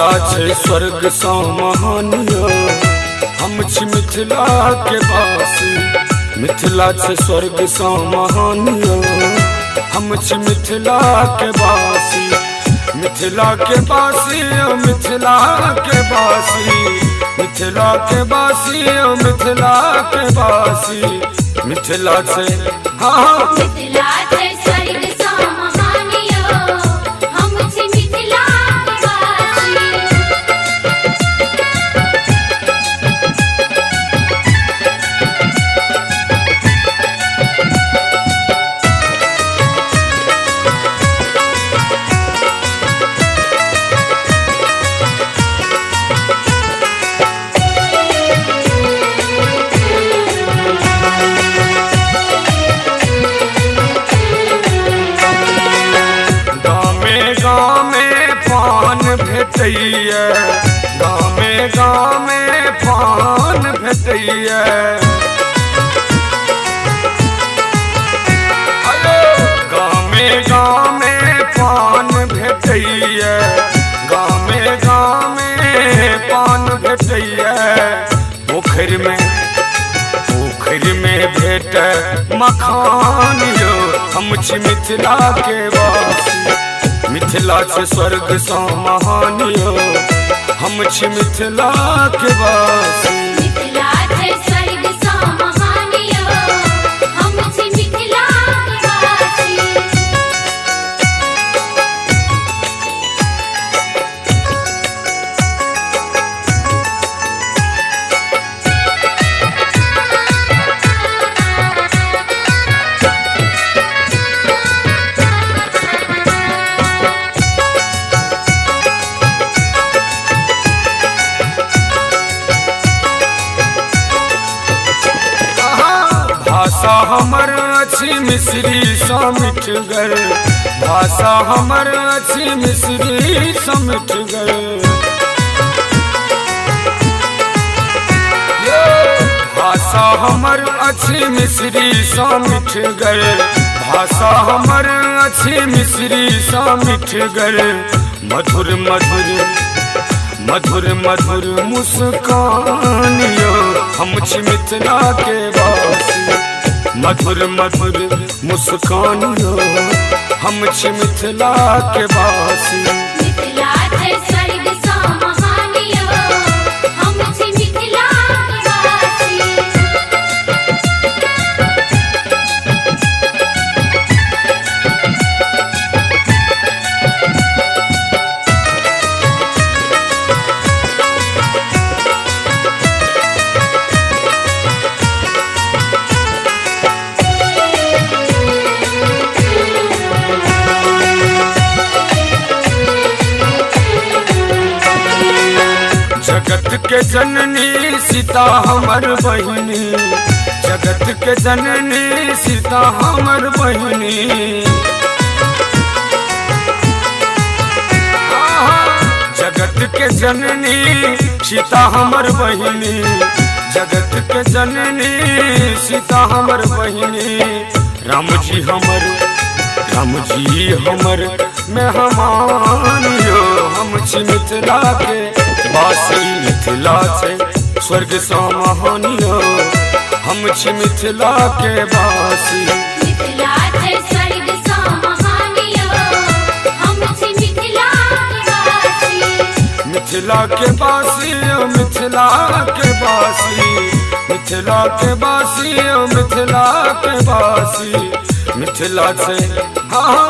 मिथिला छै स्वर्ग सँ महान यौ, हम छी मिथिला के वासी। मिथिला छै स्वर्ग सँ महान यौ, हम छी मिथिला के वासी। मिथिला के वासी यौ, मिथिला के वासी, मिथिला के वासी यौ, मिथिला के वासी। मिथिला छै हाँ मिथिला छै स्वर्ग सँ महान यौ, हम छी मिथिला के वासी। भेटैया गामे गामे पान भेटैया। गामे गामे पान भेटैया, गामे गामे पान भेटैया। पोखरि में भेट मखान यौ, हम छी मिथिला के वासी। मिथिला छै स्वर्ग सँ महान यौ, हम छी मिथिला के वासी। मिथिला छै स्वर्ग सँ महान यौ, हम छी मिथिला के वासी। भाषा हमर अछि मिश्री सँ मिठगर, भाषा हमर अछि मिश्री सँ मिठगर। भाषा हमर अछि मिश्री सँ मिठगर, भाषा हमर अछि मिश्री सँ मिठगर। मधुर मधुर मधुर मधुर मुस्कान यौ, हम छी मिथिला के वासी। मधुर मधुर मुस्कान यौ, हम छी मिथिला के वासी। मिथिला छै स्वर्ग सँ महान यौ, हम छी मिथिला के वासी। जगत के जननी सीता हमर बहिनी, जगत के जननी सीता हमर बहिनी। जगत के जननी सीता हमर बहिनी, जगत के जननी सीता हमर बहिनी। राम जी हमर मेहमान यौ, हम छी मिथिला के वासी। मिथिला छै स्वर्ग सँ महान यौ, हम छी मिथिला के वासी। मिथिला छै स्वर्ग सँ महान यौ, हम छी मिथिला के वासी। मिथिला के वासी यौ, मिथिला के वासी, मिथिला के वासी यौ, मिथिला के वासी। मिथिला छै हाँ